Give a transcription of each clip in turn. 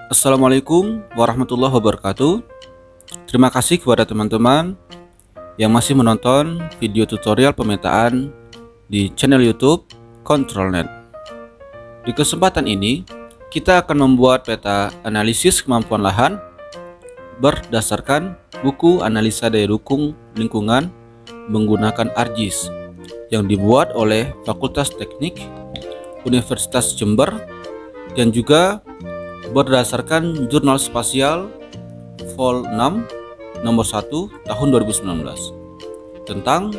Assalamualaikum warahmatullahi wabarakatuh. Terima kasih kepada teman-teman yang masih menonton video tutorial pemetaan di channel YouTube ControlNet. Di kesempatan ini, kita akan membuat peta analisis kemampuan lahan berdasarkan buku analisa daya dukung lingkungan menggunakan ArcGIS yang dibuat oleh Fakultas Teknik Universitas Jember dan juga berdasarkan Jurnal Spasial Vol 6 nomor 1 tahun 2019 tentang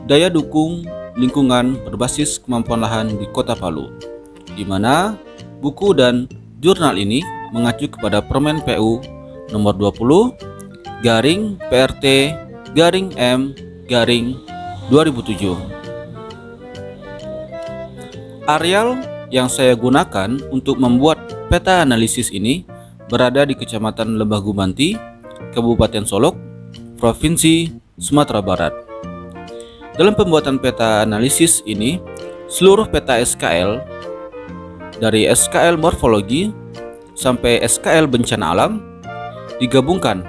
daya dukung lingkungan berbasis kemampuan lahan di Kota Palu, di mana buku dan jurnal ini mengacu kepada Permen PU nomor 20 garing PRT garing M garing 2007. Areal yang saya gunakan untuk membuat peta analisis ini berada di Kecamatan Lembah Gumanti, Kabupaten Solok, Provinsi Sumatera Barat. Dalam pembuatan peta analisis ini, seluruh peta SKL dari SKL morfologi sampai SKL bencana alam digabungkan,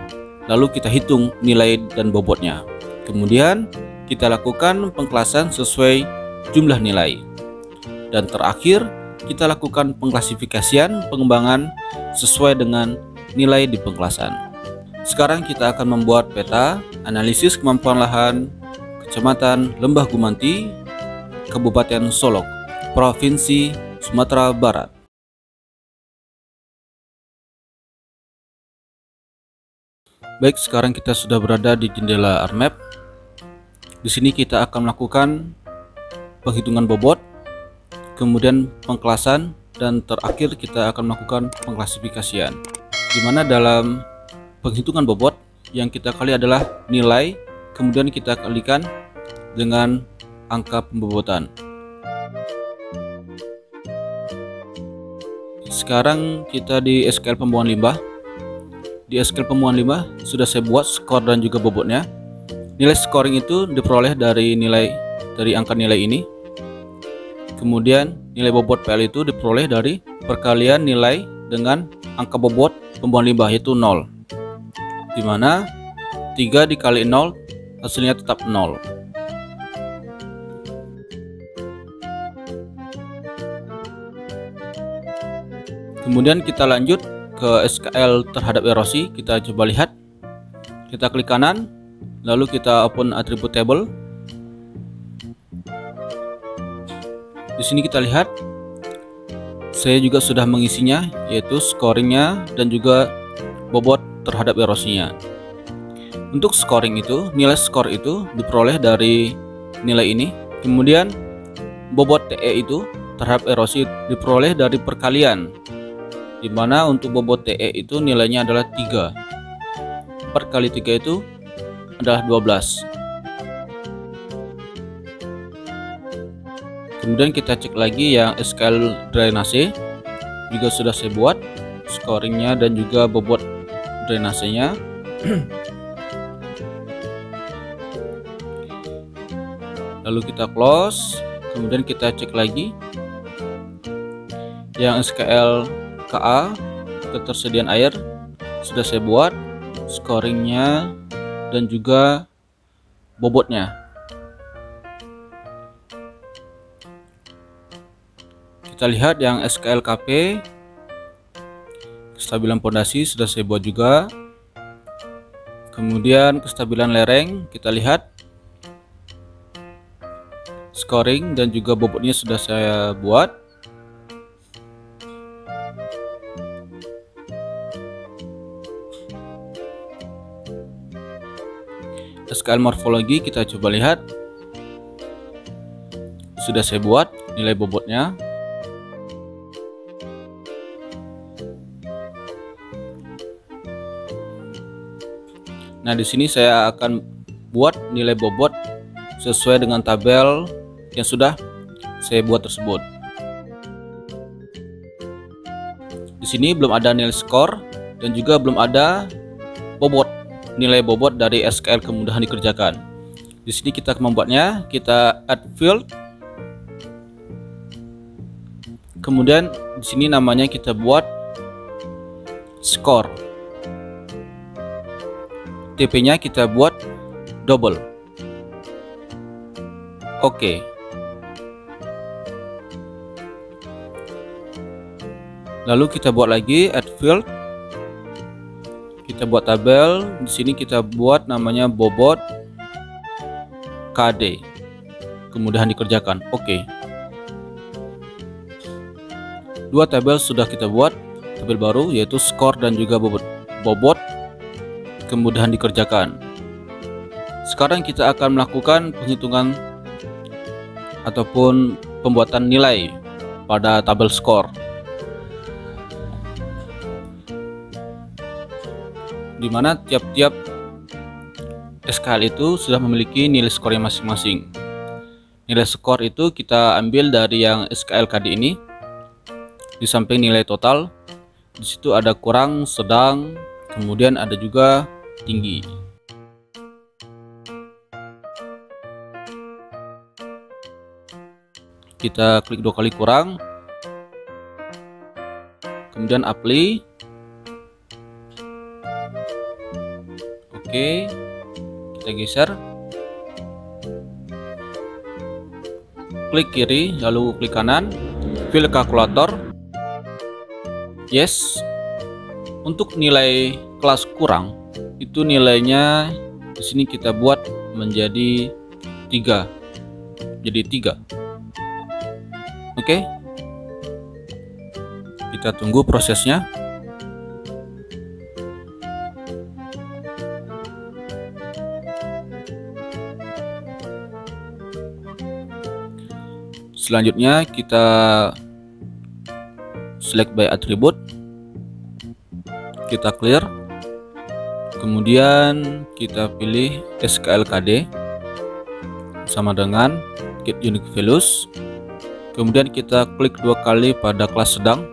lalu kita hitung nilai dan bobotnya. Kemudian kita lakukan pengklasan sesuai jumlah nilai. Dan terakhir, kita lakukan pengklasifikasian pengembangan sesuai dengan nilai di pengklasan. Sekarang kita akan membuat peta analisis kemampuan lahan Kecamatan Lembah Gumanti, Kabupaten Solok, Provinsi Sumatera Barat. Baik, sekarang kita sudah berada di jendela ArcMap. Di sini kita akan melakukan penghitungan bobot, kemudian pengklasan, dan terakhir kita akan melakukan pengklasifikasian, di mana dalam penghitungan bobot yang kita kali adalah nilai, kemudian kita kalikan dengan angka pembobotan. Sekarang kita di SKL pembuangan limbah. Di SKL pembuangan limbah sudah saya buat skor dan juga bobotnya. Nilai scoring itu diperoleh dari angka nilai ini. Kemudian nilai bobot PL itu diperoleh dari perkalian nilai dengan angka bobot pembuangan limbah, yaitu 0, dimana 3 dikali 0 hasilnya tetap 0. Kemudian kita lanjut ke SKL terhadap erosi. Kita coba lihat, kita klik kanan, lalu kita open attribute table. Di sini kita lihat, saya juga sudah mengisinya, yaitu scoringnya dan juga bobot terhadap erosinya. Untuk scoring itu, nilai skor itu diperoleh dari nilai ini. Kemudian bobot TE itu terhadap erosi diperoleh dari perkalian, di mana untuk bobot TE itu nilainya adalah 3. 4 kali 3 itu adalah 12. Kemudian kita cek lagi yang SKL drainase, juga sudah saya buat scoringnya dan juga bobot drainasenya. Lalu kita close, kemudian kita cek lagi yang SKL KA, ketersediaan air, sudah saya buat scoringnya dan juga bobotnya. Kita lihat yang SKL KP, kestabilan pondasi, sudah saya buat juga. Kemudian kestabilan lereng, kita lihat scoring dan juga bobotnya sudah saya buat. SKL morfologi kita coba lihat, sudah saya buat nilai bobotnya. Nah, di sini saya akan buat nilai bobot sesuai dengan tabel yang sudah saya buat tersebut. Di sini belum ada nilai skor dan juga belum ada bobot, nilai bobot dari SKL kemudahan dikerjakan. Di sini kita membuatnya, kita add field. Kemudian di sini namanya kita buat skor. TP-nya kita buat double. Oke. Lalu kita buat lagi add field. Kita buat tabel. Di sini kita buat namanya bobot KD. Kemudahan dikerjakan. Oke. Dua tabel sudah kita buat, tabel baru yaitu skor dan juga bobot kemudahan dikerjakan. Sekarang kita akan melakukan penghitungan ataupun pembuatan nilai pada tabel skor, di mana tiap-tiap SKL itu sudah memiliki nilai skornya masing-masing. Nilai skor itu kita ambil dari yang SKL KD ini. Di samping nilai total, di situ ada kurang, sedang, kemudian ada juga tinggi. Kita klik 2 kali kurang, kemudian apply. Oke, kita geser, klik kiri lalu klik kanan, fill kalkulator. Yes. Untuk nilai kelas kurang itu nilainya di sini kita buat menjadi 3. Jadi 3. Oke. Kita tunggu prosesnya. Selanjutnya kita select by attribute, kita clear, kemudian kita pilih SKL KD sama dengan get unique values, kemudian kita klik 2 kali pada kelas sedang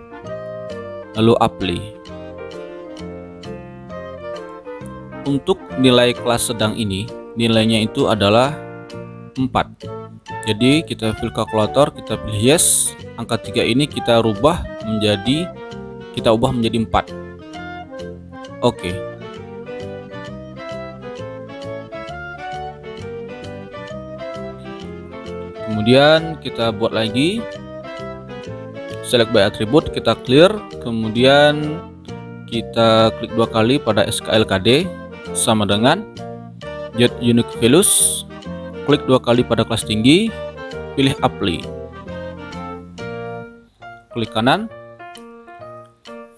lalu apply. Untuk nilai kelas sedang ini nilainya itu adalah 4. Jadi kita fill kalkulator, kita pilih yes, angka 3 ini kita ubah menjadi 4. Oke. Kemudian kita buat lagi select by attribute, kita clear, kemudian kita klik 2 kali pada SKL KD sama dengan get unique values, klik 2 kali pada kelas tinggi, pilih apply, klik kanan,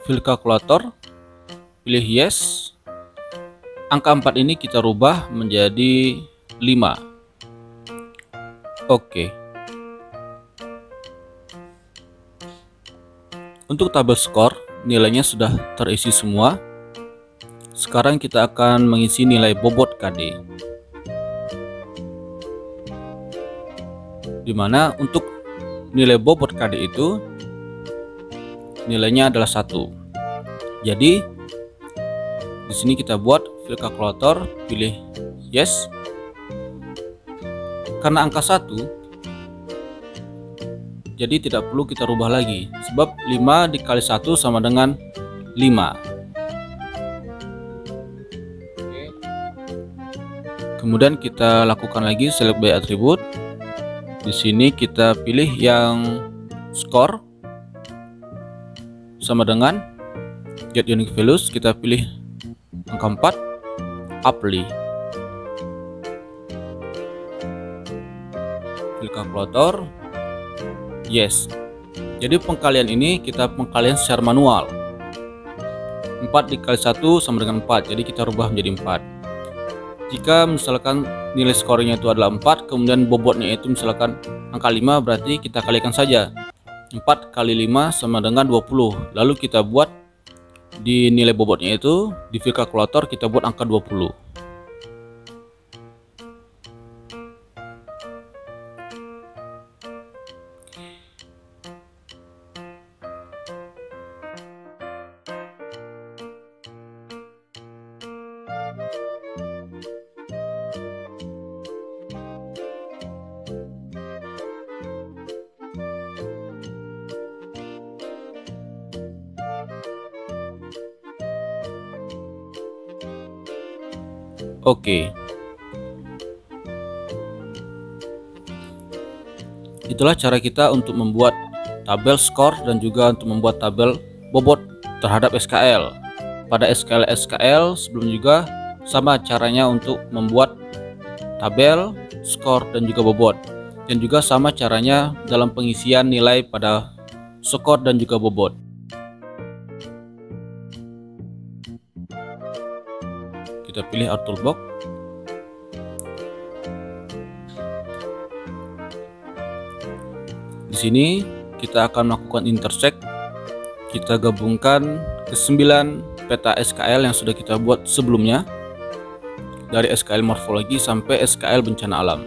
fill kalkulator, pilih yes, angka 4 ini kita rubah menjadi 5. Oke. Untuk tabel skor nilainya sudah terisi semua. Sekarang kita akan mengisi nilai bobot KD, dimana untuk nilai bobot KD itu nilainya adalah 1. Jadi di sini kita buat fill kalkulator, pilih yes. Karena angka 1, jadi tidak perlu kita rubah lagi, sebab 5 dikali 1 sama dengan 5. Kemudian kita lakukan lagi select by attribute. Di sini kita pilih yang skor sama dengan get unique values, kita pilih angka 4, apply, fill kalkulator, yes. Jadi pengkalian ini kita pengkalian secara manual. 4 dikali 1 sama dengan 4, jadi kita rubah menjadi 4. Jika misalkan nilai skornya itu adalah 4, kemudian bobotnya itu misalkan angka 5, berarti kita kalikan saja. 4 kali 5 sama dengan 20. Lalu kita buat di nilai bobotnya itu, di fill kalkulator kita buat angka 20. Oke. Itulah cara kita untuk membuat tabel skor dan juga untuk membuat tabel bobot terhadap SKL. Pada SKL sebelum juga sama caranya untuk membuat tabel, skor, dan juga bobot. Dan juga sama caranya dalam pengisian nilai pada skor dan juga bobot. Kita pilih Auto Box. Di sini kita akan melakukan intersect. Kita gabungkan ke 9 peta SKL yang sudah kita buat sebelumnya, dari SKL morfologi sampai SKL bencana alam.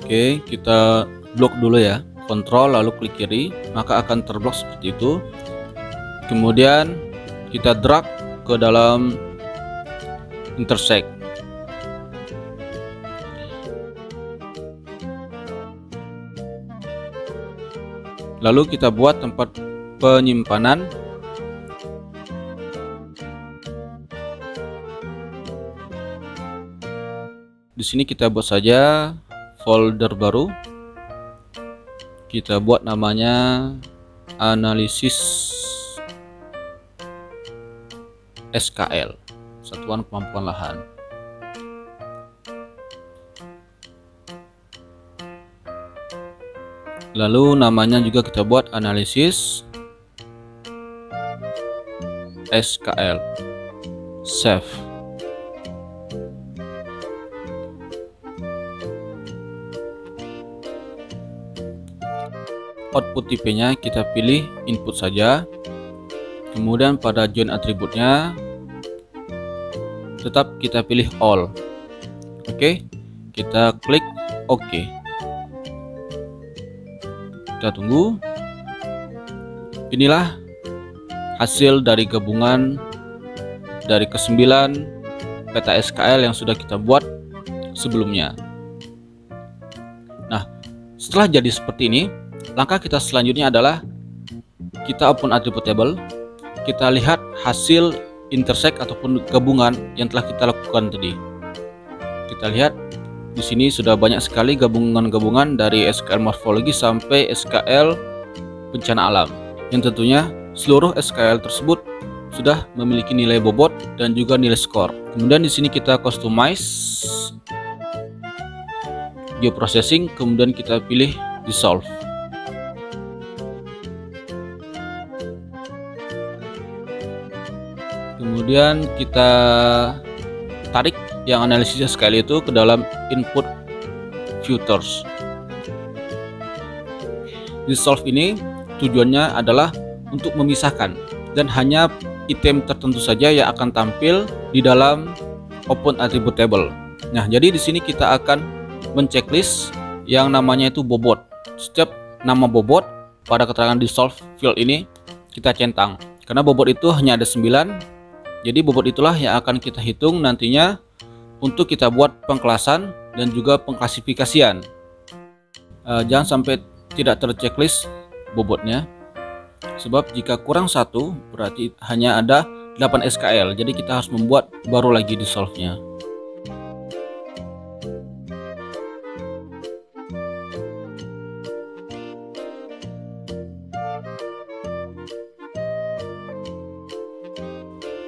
Oke, kita blok dulu ya, kontrol lalu klik kiri, maka akan terblok seperti itu. Kemudian kita drag ke dalam intersect. Lalu kita buat tempat penyimpanan. Di sini kita buat saja folder baru. Kita buat namanya analisis SKL, satuan kemampuan lahan. Lalu namanya juga kita buat analisis SKL. Save. Output tipenya kita pilih input saja. Kemudian pada join atributnya tetap kita pilih all. Oke, kita klik OK. Kita tunggu. Inilah hasil dari gabungan dari ke-9 peta SKL yang sudah kita buat sebelumnya. Nah, setelah jadi seperti ini, langkah kita selanjutnya adalah kita open attribute table. Kita lihat hasil intersect ataupun gabungan yang telah kita lakukan tadi. Kita lihat di sini sudah banyak sekali gabungan-gabungan dari SKL morfologi sampai SKL bencana alam, yang tentunya seluruh SKL tersebut sudah memiliki nilai bobot dan juga nilai skor. Kemudian di sini kita customize geoprocessing, kemudian kita pilih dissolve. Kemudian kita tarik yang analisis SKL itu ke dalam input filters. Dissolve ini tujuannya adalah untuk memisahkan dan hanya item tertentu saja yang akan tampil di dalam open attribute table. Nah, jadi di sini kita akan menceklis yang namanya itu bobot. Setiap nama bobot pada keterangan dissolve field ini kita centang. Karena bobot itu hanya ada 9. Jadi bobot itulah yang akan kita hitung nantinya untuk kita buat pengkelasan dan juga pengklasifikasian. Jangan sampai tidak terchecklist bobotnya, sebab jika kurang 1 berarti hanya ada 8 SKL, jadi kita harus membuat baru lagi dissolve-nya.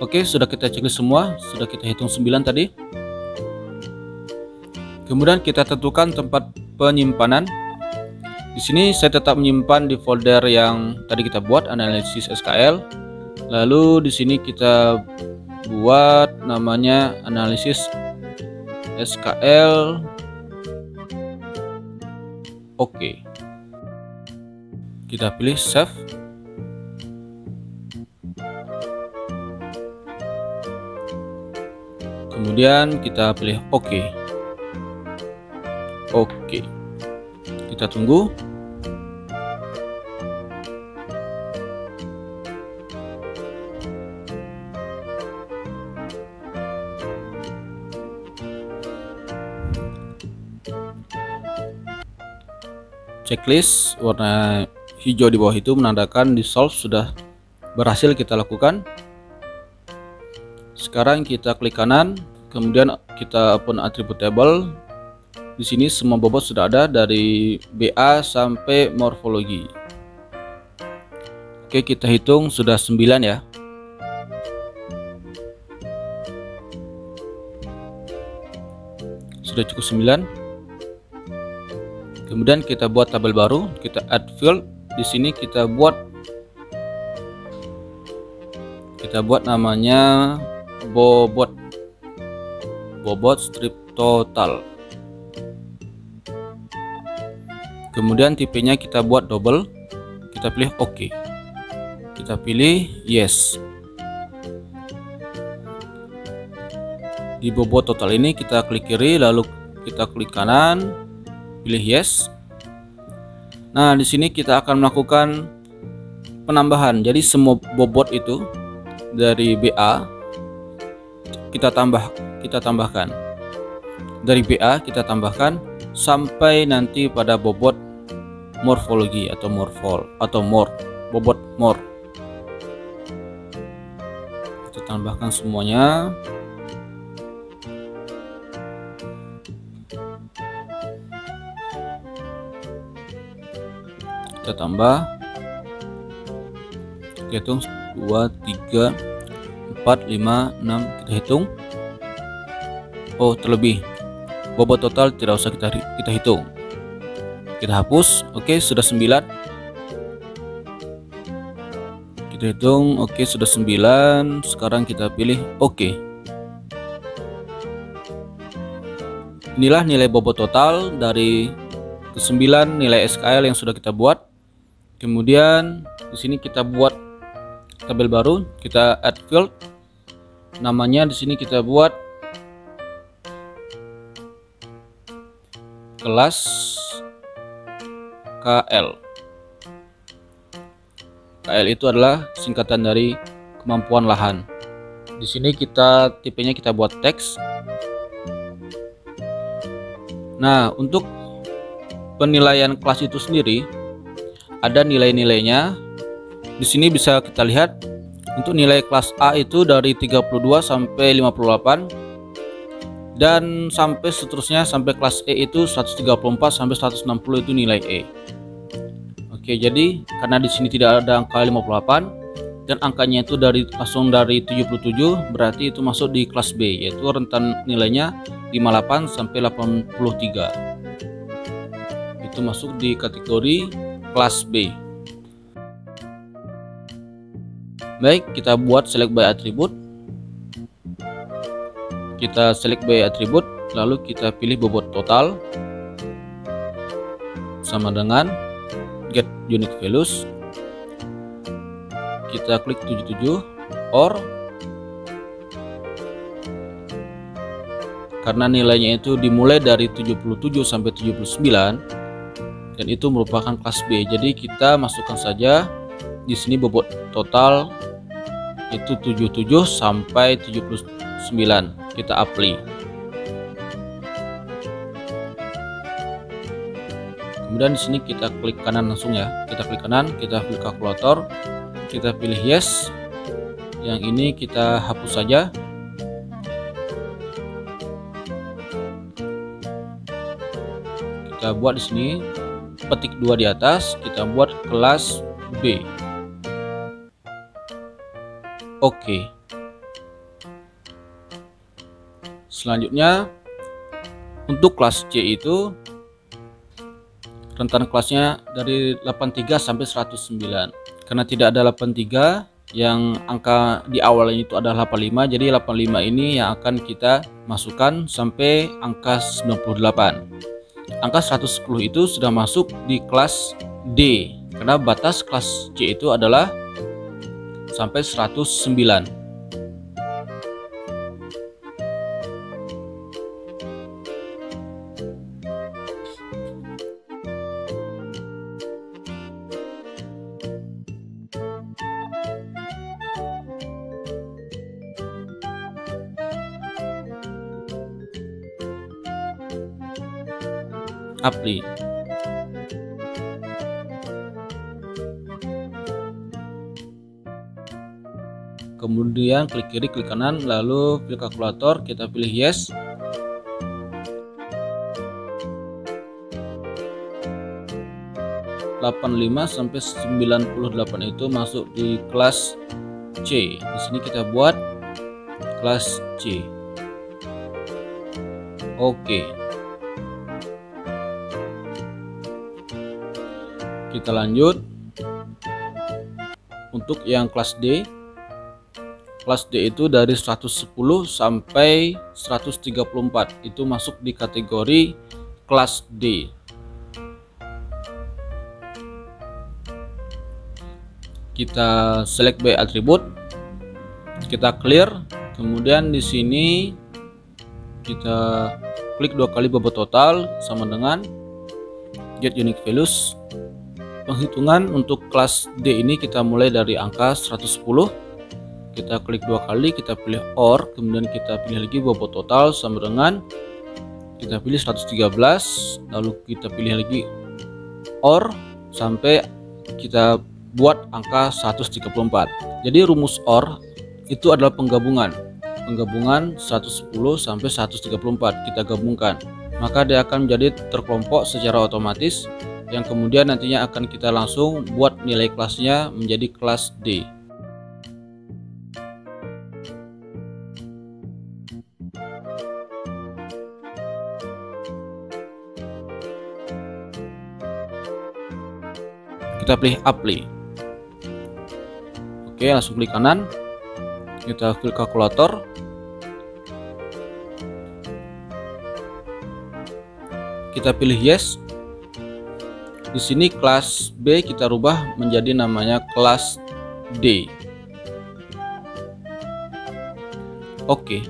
Oke, sudah kita checklist semua, sudah kita hitung 9 tadi. Kemudian kita tentukan tempat penyimpanan. Di sini saya tetap menyimpan di folder yang tadi kita buat, analisis SKL. Lalu di sini kita buat namanya analisis SKL. Oke. Kita pilih save. Kemudian kita pilih OK. Oke, kita tunggu. Checklist warna hijau di bawah itu menandakan dissolve sudah berhasil kita lakukan. Sekarang kita klik kanan, kemudian kita open attribute table. Di sini semua bobot sudah ada dari BA sampai morfologi. Oke, kita hitung sudah 9 ya. Sudah cukup 9. Kemudian kita buat tabel baru, kita add field. Di sini kita buat namanya bobot strip total. Kemudian tipenya kita buat double, kita pilih OK, kita pilih yes. Di bobot total ini kita klik kiri, lalu kita klik kanan, pilih yes. Nah, di sini kita akan melakukan penambahan. Jadi semua bobot itu dari BA kita tambahkan. Dari BA kita tambahkan sampai nanti pada bobot morfologi atau bobot more. Kita tambahkan semuanya. Kita tambah, kita hitung 2, 3, 4, 5, 6, kita hitung. Oh, terlebih. Bobot total tidak usah kita hitung. Kita hapus. Oke, sudah 9. Kita hitung. Oke, sudah 9. Sekarang kita pilih OK. Inilah nilai bobot total dari ke-9 nilai SKL yang sudah kita buat. Kemudian di sini kita buat tabel baru, kita add field. Namanya di sini kita buat kelas KL. KL itu adalah singkatan dari kemampuan lahan. Di sini tipenya kita buat teks. Nah, untuk penilaian kelas itu sendiri ada nilai-nilainya. Di sini bisa kita lihat untuk nilai kelas A itu dari 32 sampai 58. Dan sampai seterusnya sampai kelas E itu 134 sampai 160 itu nilai E. Oke, jadi karena di sini tidak ada angka 58 dan angkanya itu langsung dari 77, berarti itu masuk di kelas B, yaitu rentan nilainya 58 sampai 83. Itu masuk di kategori kelas B. Baik, kita buat select by attribute. Kita select by attribute, lalu kita pilih bobot total sama dengan get unique values. Kita klik 77 or, karena nilainya itu dimulai dari 77 sampai 79 dan itu merupakan kelas B. Jadi kita masukkan saja di sini bobot total itu 77 sampai 79. Kita apply. Kemudian di sini kita klik kanan langsung ya. Kita klik kanan, kita pilih kalkulator, kita pilih yes. Yang ini kita hapus saja. Kita buat di sini petik 2 di atas, kita buat kelas B. Oke. Selanjutnya untuk kelas C itu rentan kelasnya dari 83 sampai 109. Karena tidak ada 83, yang angka di awalnya itu adalah 85, jadi 85 ini yang akan kita masukkan sampai angka 98. Angka 110 itu sudah masuk di kelas D, karena batas kelas C itu adalah sampai 109. Apply. kemudian klik kiri, klik kanan, lalu pilih kalkulator, kita pilih yes. (85 sampai 98) itu masuk di kelas C. Di sini kita buat kelas C. Oke. Kita lanjut. Untuk yang kelas D. Kelas D itu dari 110 sampai 134 itu masuk di kategori kelas D. Kita select by attribute, kita clear, kemudian di sini kita klik 2 kali bobot total sama dengan get unique values. Penghitungan untuk kelas D ini kita mulai dari angka 110, kita klik 2 kali, kita pilih OR, kemudian kita pilih lagi bobot total sama dengan kita pilih 113, lalu kita pilih lagi OR sampai kita buat angka 134. Jadi rumus OR itu adalah penggabungan 110 sampai 134 kita gabungkan, maka dia akan menjadi terkelompok secara otomatis, yang kemudian nantinya akan kita langsung buat nilai kelasnya menjadi kelas D. Kita pilih apply. Oke, langsung klik kanan, kita pilih kalkulator, kita pilih yes. Di sini kelas B kita rubah menjadi namanya kelas D. Oke.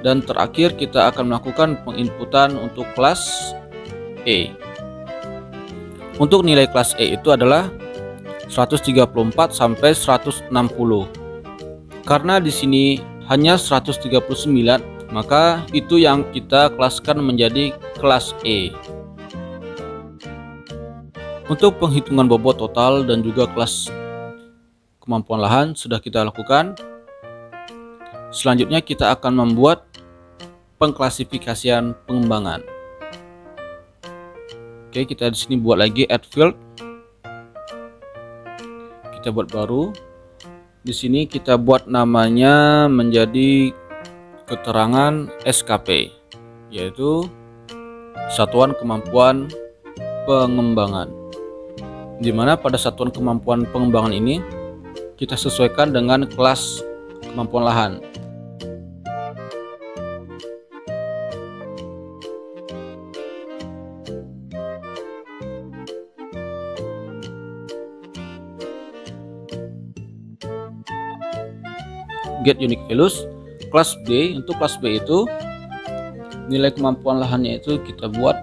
Dan terakhir kita akan melakukan penginputan untuk kelas E. Untuk nilai kelas E itu adalah 134 sampai 160. Karena di sini hanya 139, maka itu yang kita kelaskan menjadi kelas E. Untuk penghitungan bobot total dan juga kelas kemampuan lahan sudah kita lakukan. Selanjutnya kita akan membuat pengklasifikasian pengembangan. Oke, kita di sini buat lagi add field. Kita buat baru. Di sini kita buat namanya menjadi keterangan SKP, yaitu Satuan Kemampuan Pengembangan. Dimana pada satuan kemampuan pengembangan ini kita sesuaikan dengan kelas kemampuan lahan. Get unique values kelas B. Untuk kelas B itu nilai kemampuan lahannya itu kita buat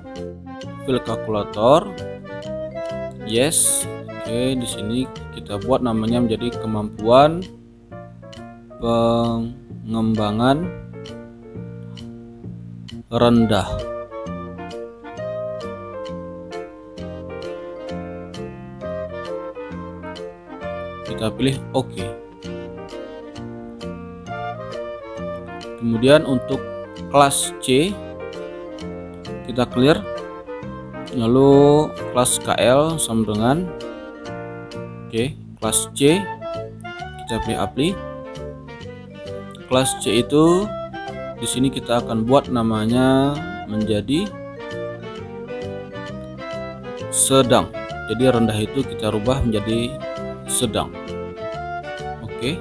fill kalkulator yes. Oke, di sini kita buat namanya menjadi kemampuan pengembangan rendah. Kita pilih OK. Kemudian untuk kelas C kita clear, lalu kelas KL sama dengan kelas C kita pilih apply. Kelas C itu di sini kita akan buat namanya menjadi sedang. Jadi rendah itu kita rubah menjadi sedang. Oke.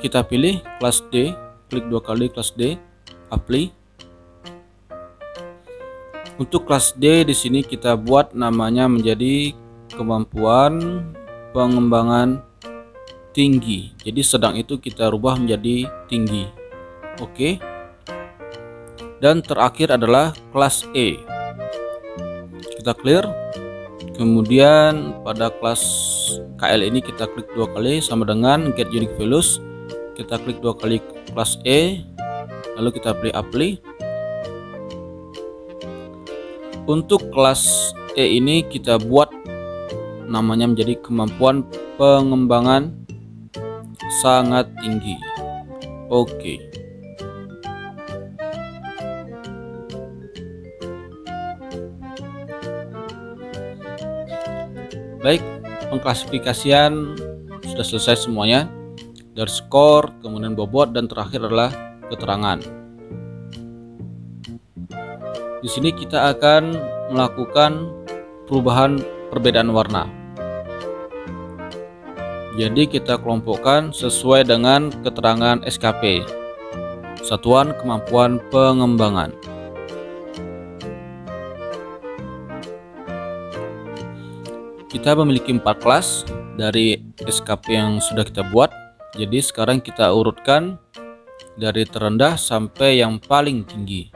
Kita pilih kelas D, klik 2 kali kelas D, apply. Untuk kelas D di sini kita buat namanya menjadi kemampuan pengembangan tinggi. Jadi sedang itu kita rubah menjadi tinggi. Oke. Dan terakhir adalah kelas E. Kita clear. Kemudian pada kelas KL ini kita klik 2 kali sama dengan get unique values. Kita klik 2 kali kelas E, lalu kita pilih apply. Untuk kelas E ini kita buat namanya menjadi kemampuan pengembangan sangat tinggi. Oke. Baik, pengklasifikasian sudah selesai semuanya, dari skor, kemudian bobot, dan terakhir adalah keterangan. Di sini kita akan melakukan perubahan perbedaan warna. Jadi kita kelompokkan sesuai dengan keterangan SKP, Satuan Kemampuan Pengembangan. Kita memiliki 4 kelas dari SKP yang sudah kita buat. Jadi sekarang kita urutkan dari terendah sampai yang paling tinggi.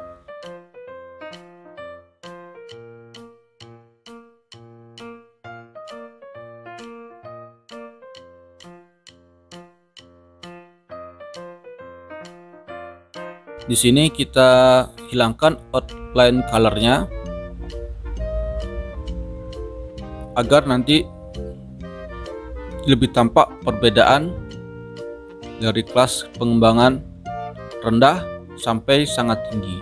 Di sini kita hilangkan outline colornya agar nanti lebih tampak perbedaan dari kelas pengembangan rendah sampai sangat tinggi.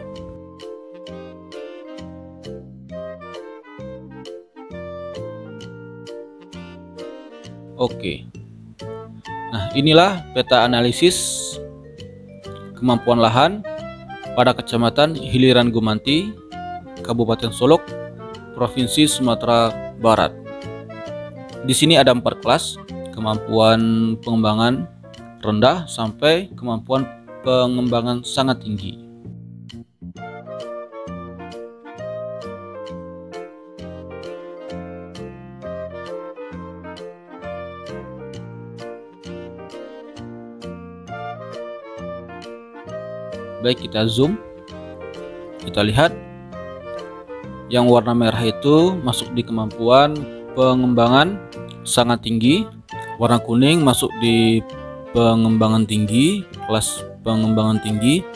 Oke. Nah, inilah peta analisis kemampuan lahan pada Kecamatan Hiliran Gumanti, Kabupaten Solok, Provinsi Sumatera Barat. Di sini ada 4 kelas, kemampuan pengembangan rendah sampai kemampuan pengembangan sangat tinggi. Baik, kita zoom, kita lihat yang warna merah itu masuk di kemampuan pengembangan sangat tinggi, warna kuning masuk di pengembangan tinggi, kelas pengembangan tinggi,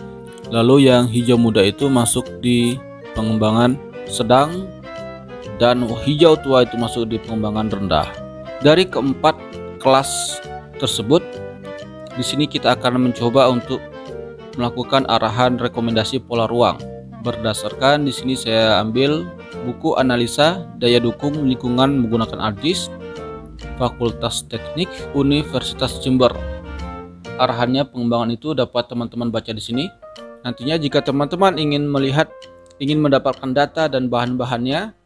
lalu yang hijau muda itu masuk di pengembangan sedang, dan hijau tua itu masuk di pengembangan rendah. Dari keempat kelas tersebut, di sini kita akan mencoba untuk melakukan arahan rekomendasi pola ruang. Berdasarkan di sini saya ambil buku analisa daya dukung lingkungan menggunakan ArcGIS, Fakultas Teknik Universitas Jember. Arahannya pengembangan itu dapat teman-teman baca di sini. Nantinya jika teman-teman ingin mendapatkan data dan bahan-bahannya,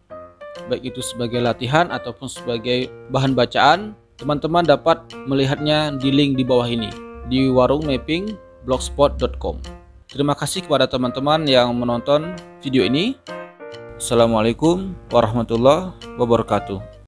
baik itu sebagai latihan ataupun sebagai bahan bacaan, teman-teman dapat melihatnya di link di bawah ini di warungmapping.blogspot.com. Terima kasih kepada teman-teman yang menonton video ini. Assalamualaikum warahmatullahi wabarakatuh.